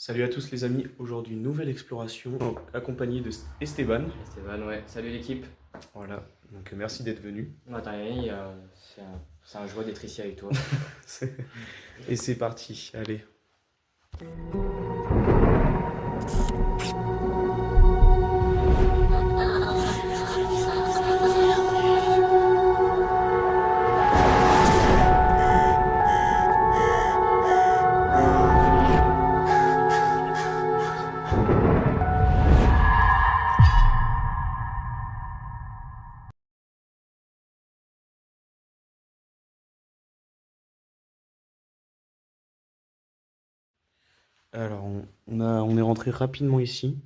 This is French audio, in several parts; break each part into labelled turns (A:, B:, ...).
A: Salut à tous les amis, aujourd'hui nouvelle exploration accompagnée de Esteban.
B: Esteban, ouais. Salut l'équipe.
A: Voilà, donc merci d'être venu.
B: Attends, Yannick, c'est un joie d'être ici avec toi.
A: Et c'est parti, allez. Alors on est rentré rapidement ici.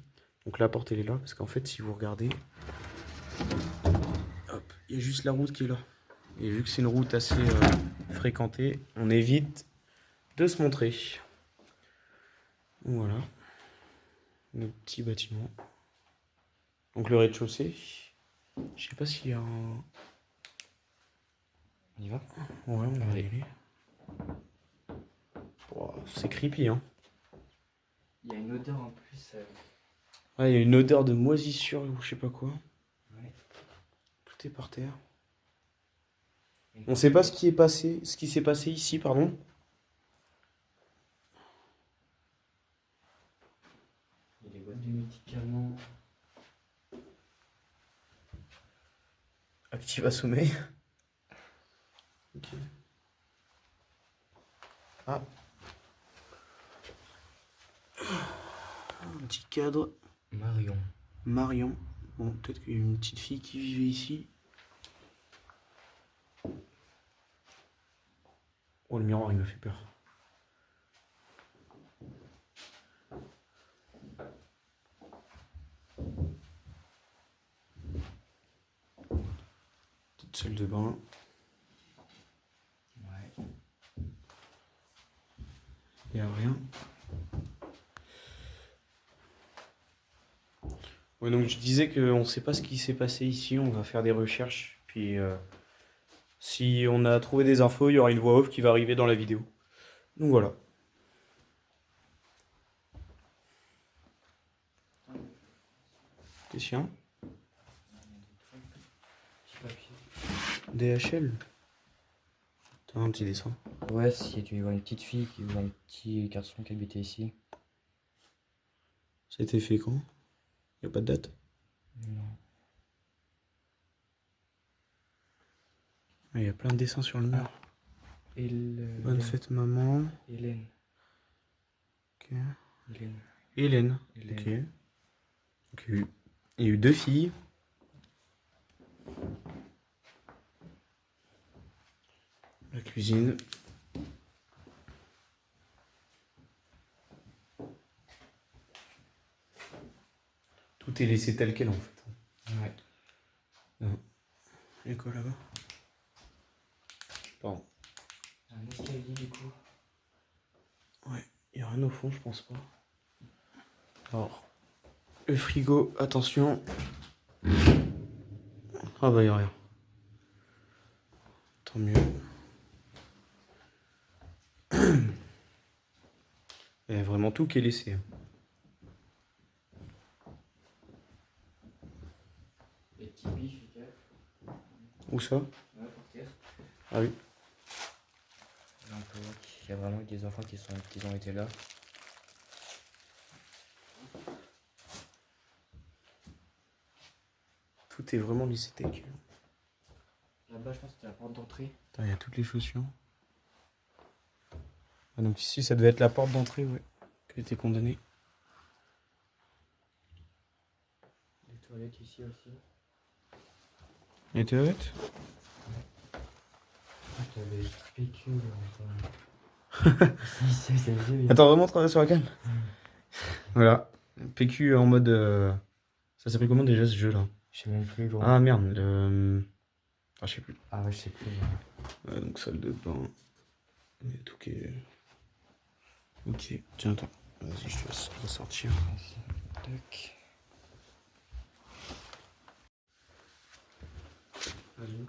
A: Donc la porte elle est là, parce qu'en fait si vous regardez, hop, il y a juste la route qui est là. Et vu que c'est une route assez fréquentée, on évite de se montrer. Voilà, nos petits bâtiments. Donc le rez-de-chaussée, je sais pas s'il y a un...
B: On y va?
A: Ouais, on va y aller. Wow, c'est creepy, hein.
B: Il y a une odeur en plus.
A: Ah, il y a une odeur de moisissure ou je sais pas quoi.
B: Ouais.
A: Tout est par terre. On sait pas ce qui est passé, ce qui s'est passé ici, pardon.
B: Il y a des boîtes de médicaments.
A: Active à sommeil. Ok. Ah. Un petit cadre.
B: Marion.
A: Marion. Bon, peut-être qu'il y a une petite fille qui vivait ici. Oh, le miroir, il me fait peur. Petite salle de bain.
B: Ouais.
A: Il n'y a rien. Ouais, donc je disais qu'on ne sait pas ce qui s'est passé ici. On va faire des recherches. Puis si on a trouvé des infos, il y aura une voix off qui va arriver dans la vidéo. Donc voilà. T'es chien?
B: Petit papier.
A: DHL. T'as un petit dessin.
B: Ouais, si tu vois une petite fille ou un petit garçon qui habitait ici.
A: Ça a été fait quand? Y a pas de date?
B: Non.
A: Ah, y a plein de dessins sur le mur. Bonne fête maman.
B: Hélène.
A: Ok.
B: Hélène.
A: Hélène.
B: Hélène.
A: Ok. Il y a eu deux filles. La cuisine. Tout est laissé tel quel en fait.
B: Ouais.
A: Non. Et quoi là-bas? Pardon.
B: Un escalier du coup.
A: Ouais, il y a rien au fond, je pense pas. Alors, le frigo, attention. Ah bah y a rien. Tant mieux. Il y a vraiment tout qui est laissé.
B: Les petits bifs,
A: Où ça?
B: ouais, par terre.
A: Ah oui.
B: Là, on peut voir qu'il y a vraiment des enfants qui ont été là.
A: Tout est vraiment laissé tel quel.
B: Là-bas, je pense que c'était la porte d'entrée.
A: Il y a toutes les chaussures. Ah, donc ici, ça devait être la porte d'entrée, ouais. Qui a été condamnée.
B: Les toilettes ici aussi.
A: Il y a des toilettes?
B: Ah, t'avais PQ enfin. Si, c'est vieux.
A: Attends, remonte sur la cam. Voilà. PQ en mode. Ça s'appelle comment déjà ce jeu là?
B: Je sais même plus, gros.
A: Ah merde, le. Ah, je sais plus.
B: Ah ouais, je sais plus.
A: Donc salle de bain. Il y a tout qui est. Ok, tiens, attends. Vas-y, je te laisse ressortir.
B: Vas-y. Tac.
A: Allez.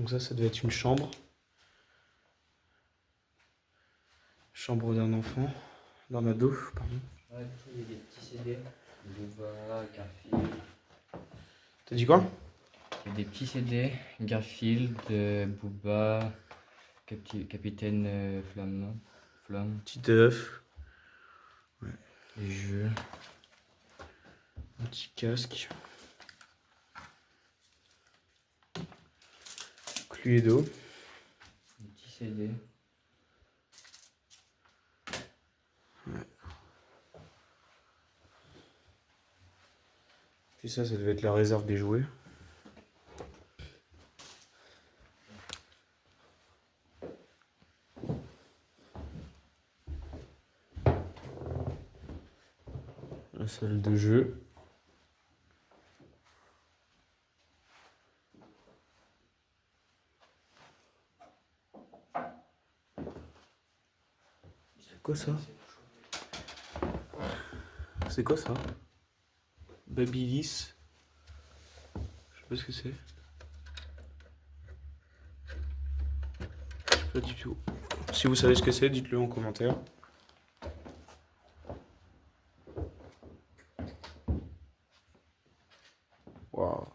A: Donc ça devait être une chambre. Chambre d'un enfant. D'un ado, pardon.
B: Ouais, il y a des petits CD. Booba, Garfield.
A: T'as dit quoi?
B: Il y a des petits CD. Garfield, Booba, Capitaine Flamme.
A: Petit œuf. Ouais.
B: Les jeux.
A: Un petit casque. Cluedo.
B: Des petits CD.
A: Puis ça devait être la réserve des jouets. La salle de jeu. C'est quoi ça? C'est quoi ça? Babyliss. Je sais pas ce que c'est. Je sais pas du tout. Si vous savez ce que c'est, dites-le en commentaire. Waouh.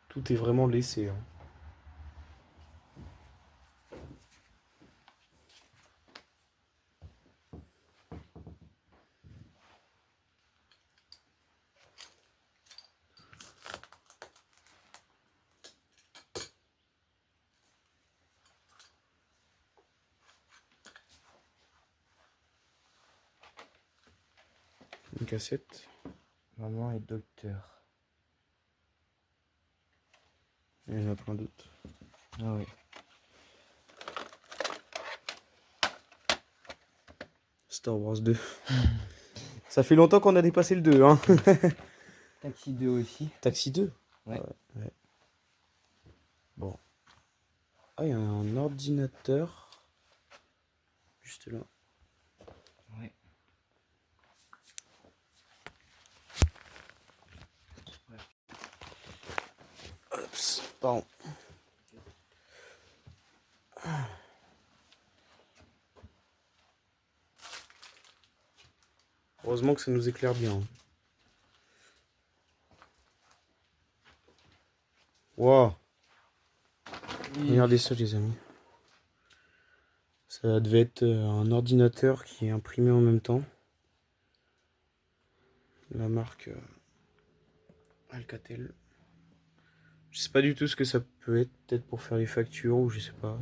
A: Tout est vraiment laissé. Hein. Une cassette.
B: Maman et docteur.
A: Il y en a plein d'autres.
B: Ah oui.
A: Star Wars 2. Ça fait longtemps qu'on a dépassé le 2. Hein.
B: Taxi 2 aussi.
A: Taxi 2.
B: Ouais.
A: Ouais. Bon. Ah, il y a un ordinateur. Juste là.
B: Ouais.
A: Oups, pardon. Heureusement que ça nous éclaire bien. Wow. Regardez ça, les amis. Ça devait être un ordinateur qui est imprimé en même temps. La marque Alcatel. Je sais pas du tout ce que ça peut être. Peut-être pour faire les factures ou je sais pas.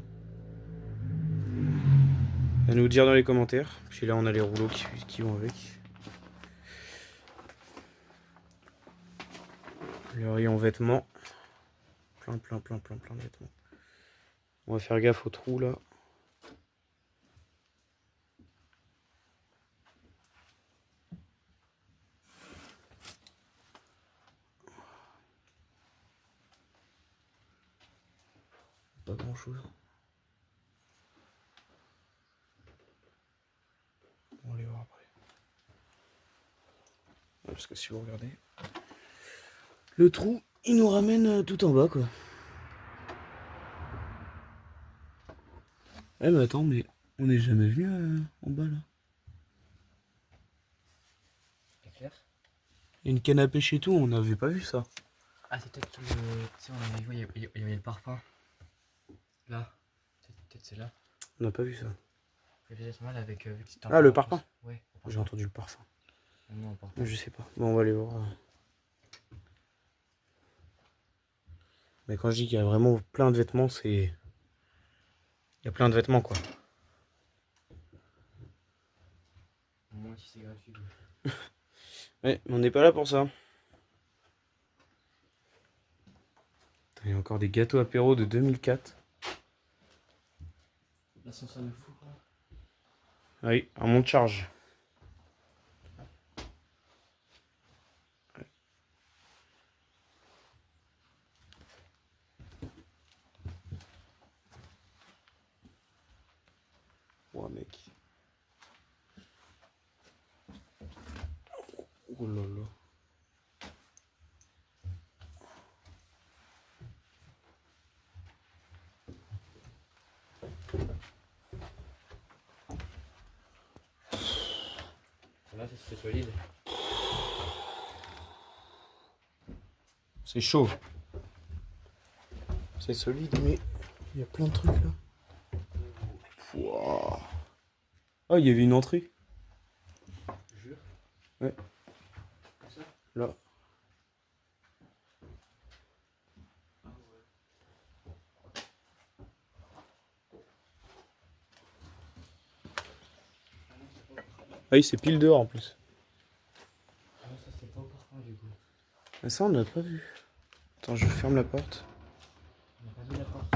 A: À nous dire dans les commentaires. Puis là, on a les rouleaux qui vont avec. Le rayon vêtements. Plein de vêtements. On va faire gaffe aux trous là. Pas grand chose. On va aller voir après. Ouais, parce que si vous regardez, le trou, il nous ramène tout en bas quoi. Eh mais attends, mais on n'est jamais venu en bas là.
B: C'est clair.
A: Il y a une canne à pêche et tout, on n'avait pas vu ça.
B: Ah, c'est peut-être le. Tu sais, on avait vu, il y avait le parpaing. Là. Peut-être c'est là.
A: On n'a pas vu ça.
B: J'ai peut-être mal avec. Vu que c'était un
A: Ah,
B: peu
A: le
B: en
A: parpaing.
B: plus. Ouais.
A: J'ai entendu le parfum.
B: Non, un parpaing.
A: Mais je sais pas. Bon, on va aller voir. Mais quand je dis qu'il y a vraiment plein de vêtements, c'est... Il y a plein de vêtements quoi.
B: Au moins si c'est gratuit.
A: Ouais, mais on n'est pas là pour ça. Il y a encore des gâteaux apéro de 2004.
B: L'ascenseur de fou quoi.
A: Oui, un monte charge. Ouais mec. Oh là là.
B: Là, c'est solide.
A: C'est chaud. C'est solide, mais il y a plein de trucs là. Wouah. Ah, il y avait une entrée.
B: Jure.
A: Ouais.
B: Comme ça.
A: Là. Ah oui, c'est pile dehors en plus.
B: Ah non, ça c'était pas au parfum du coup.
A: Ah, ça, on l'a pas vu. Attends, je ferme la porte.
B: On n'a pas vu la porte.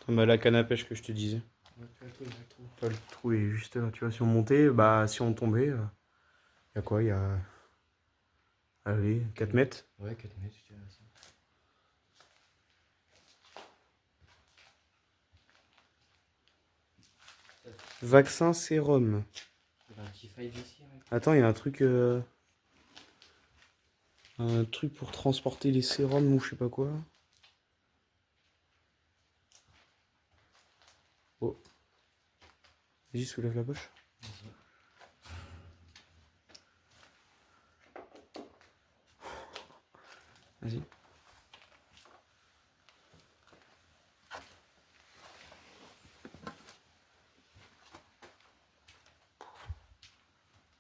A: Attends, bah, la canne à pêche que je te disais.
B: Ouais, tu vois, le trou.
A: Pas le trou est juste là. Tu vois, si on montait, bah, si on tombait, y a quoi? Y a. Allez, 4 mètres.
B: Ouais, 4 mètres, je dirais ça.
A: Vaccin sérum.
B: Il y a un petit file ici, ouais.
A: Attends, il y a un truc. Un truc pour transporter les sérums ou je sais pas quoi. Oh. Vas-y, soulève la poche.
B: Vas-y.
A: Vas-y.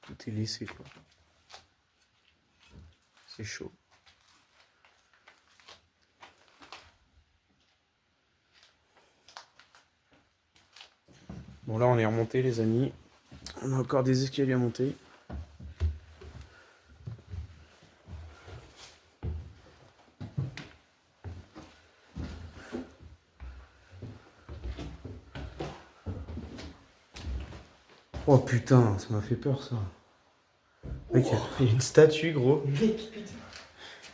A: Tout est laissé, quoi. C'est chaud. Bon, là, on est remonté, les amis. On a encore des escaliers à monter. Oh putain, ça m'a fait peur, ça. Mec, il y a une statue, gros.
B: Mec, putain.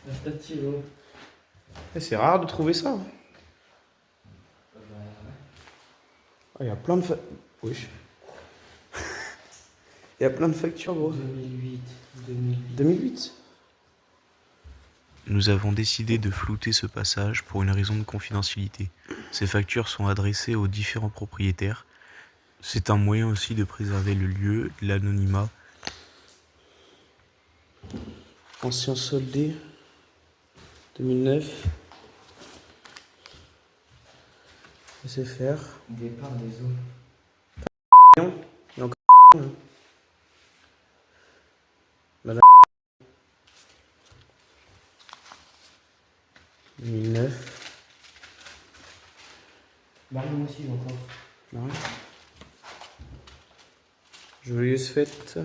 B: La statue, gros.
A: Eh, c'est rare de trouver ça.
B: Bah,
A: Ah, il y a plein de wesh. Il y a plein de factures, gros.
B: 2008.
A: 2008. Nous avons décidé de flouter ce passage pour une raison de confidentialité. Ces factures sont adressées aux différents propriétaires. C'est un moyen aussi de préserver le lieu, de l'anonymat. Ancien soldé, 2009. SFR.
B: Départ des eaux.
A: Il y a encore là. Madame. 2009.
B: Marion aussi, encore.
A: Ouais. Joyeuse fête.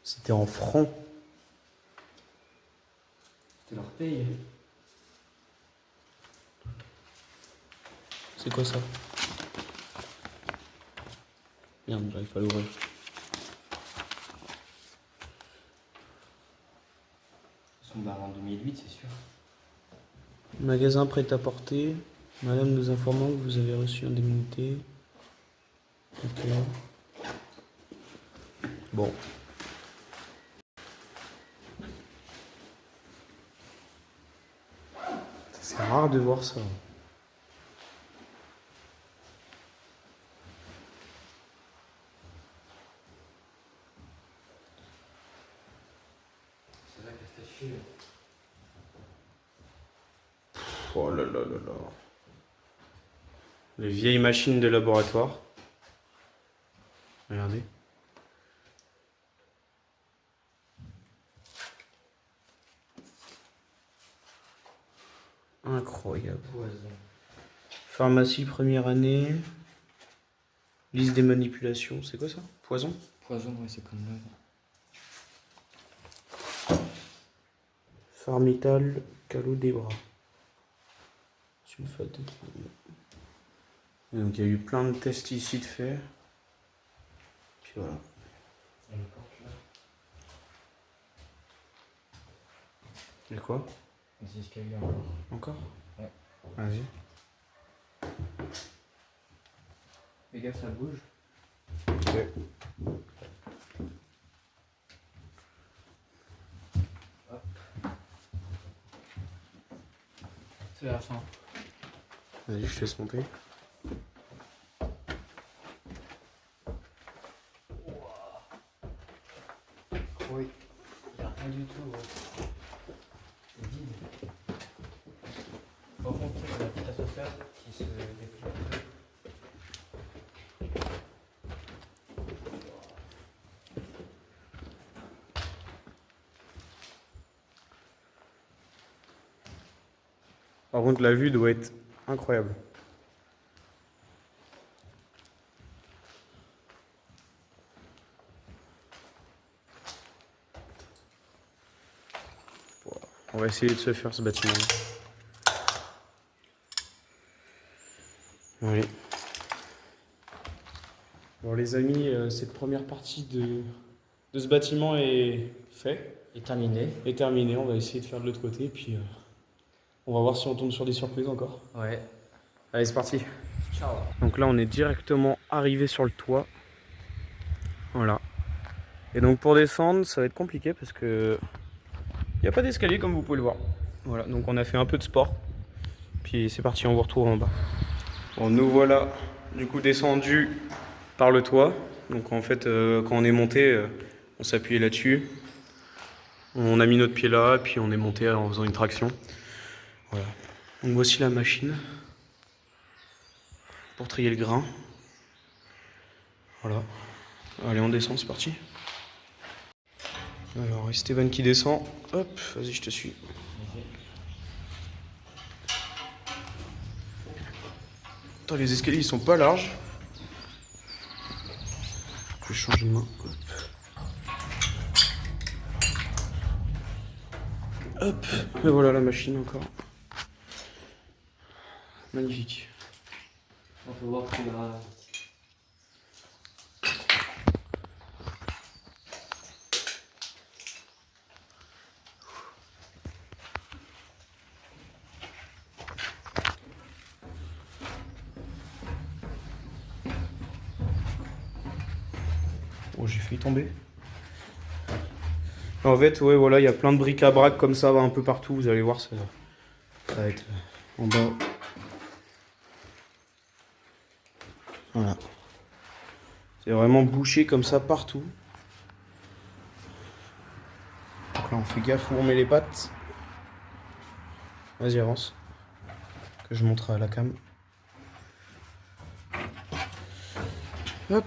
A: C'était en francs.
B: C'était leur paye.
A: C'est quoi ça? Merde, j'arrive pas à l'ouvrir.
B: Ils sont barrés en 2008, c'est sûr.
A: Magasin prêt-à-porter. Madame nous informant que vous avez reçu indemnité. Ok. Bon. C'est rare de voir ça.
B: C'est vrai que la statue.
A: Oh là là là là. Les vieilles machines de laboratoire. Regardez. Incroyable.
B: Poison.
A: Pharmacie première année. Liste des manipulations. C'est quoi ça? Poison?
B: Poison, ouais, c'est comme là.
A: Pharmital, calot des bras. Sulfate de sodium. Et donc il y a eu plein de tests ici de faire. Puis voilà.
B: Il y a une porte là.
A: Et quoi?
B: Des escaliers encore.
A: Encore?
B: Ouais.
A: Vas-y.
B: Fais gaffe, ça bouge.
A: Ok.
B: Hop. C'est la fin.
A: Vas-y, je te laisse monter.
B: Oui. Il n'y a rien du tout. Ouais. C'est vide. Par contre, il y a un petit ascenseur qui se déclenche.
A: Par contre, la vue doit être incroyable. On va essayer de se faire ce bâtiment. Allez. Bon les amis, cette première partie de ce bâtiment est faite.
B: Et terminé.
A: Est terminée. On va essayer de faire de l'autre côté. Puis on va voir si on tombe sur des surprises encore.
B: Ouais.
A: Allez, c'est parti.
B: Ciao.
A: Donc là, on est directement arrivé sur le toit. Voilà. Et donc pour descendre, ça va être compliqué parce que il n'y a pas d'escalier comme vous pouvez le voir. Voilà, donc on a fait un peu de sport. Puis c'est parti, on vous retrouve en bas. Bon, nous voilà du coup descendus par le toit. Donc en fait, quand on est monté, on s'appuyait là-dessus. On a mis notre pied là, puis on est monté en faisant une traction. Voilà. Donc voici la machine pour trier le grain. Voilà. Allez, on descend, c'est parti. Alors, Esteban qui descend. Hop, vas-y, je te suis. Attends, les escaliers ils sont pas larges. Je vais changer de main. Hop, et voilà la machine encore. Magnifique.
B: On peut voir qu'il y a...
A: Oh, j'ai failli tomber. En fait, ouais, voilà, il y a plein de bric-à-brac comme ça, un peu partout. Vous allez voir, ça va être en bas. Voilà. C'est vraiment bouché comme ça partout. Donc là, on fait gaffe où on met les pattes. Vas-y, avance. Que je montre à la cam. Hop.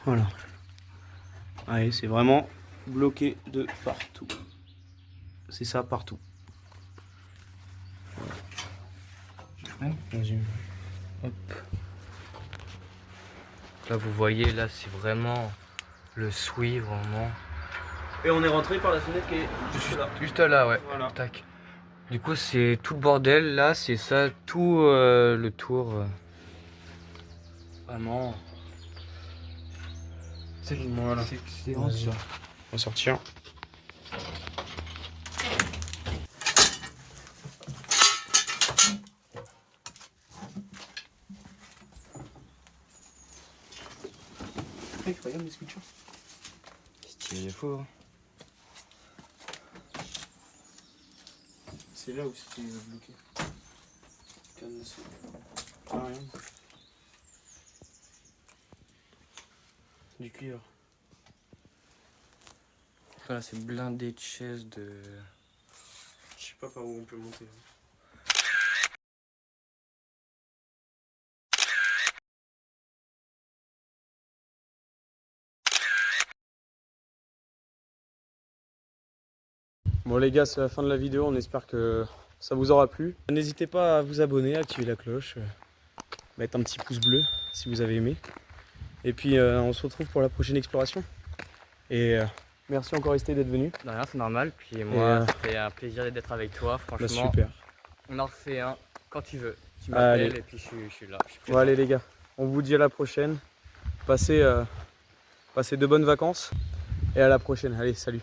A: Voilà. Allez, c'est vraiment bloqué de partout. C'est ça partout. Voilà. Vas-y. Hop.
B: Là, vous voyez, là, c'est vraiment le souhait, vraiment.
A: Et on est rentré par la fenêtre qui est juste là.
B: Juste là, ouais.
A: Voilà.
B: Tac. Du coup, c'est tout le bordel. Là, c'est ça, tout le tour. Vraiment. C'est
A: Voilà.
B: grand, ça.
A: On va sortir. Incroyable les sculptures.
B: Stylé de fou. Hein.
A: C'est là où c'était bloqué. Cadenassé. Ah, rien. Du cuivre.
B: Voilà, c'est blindé de chaises de...
A: Je sais pas par où on peut monter. Bon les gars, c'est la fin de la vidéo, on espère que ça vous aura plu. N'hésitez pas à vous abonner, à activer la cloche, mettre un petit pouce bleu si vous avez aimé. Et puis on se retrouve pour la prochaine exploration. Et merci encore Esté d'être venu.
B: De rien, c'est normal. Puis moi, c'était un plaisir d'être avec toi, franchement.
A: Bah, super.
B: On en refait un quand tu veux. Tu m'appelles et puis je suis là.
A: Bon allez les gars, on vous dit à la prochaine. Passez de bonnes vacances et à la prochaine. Allez, salut.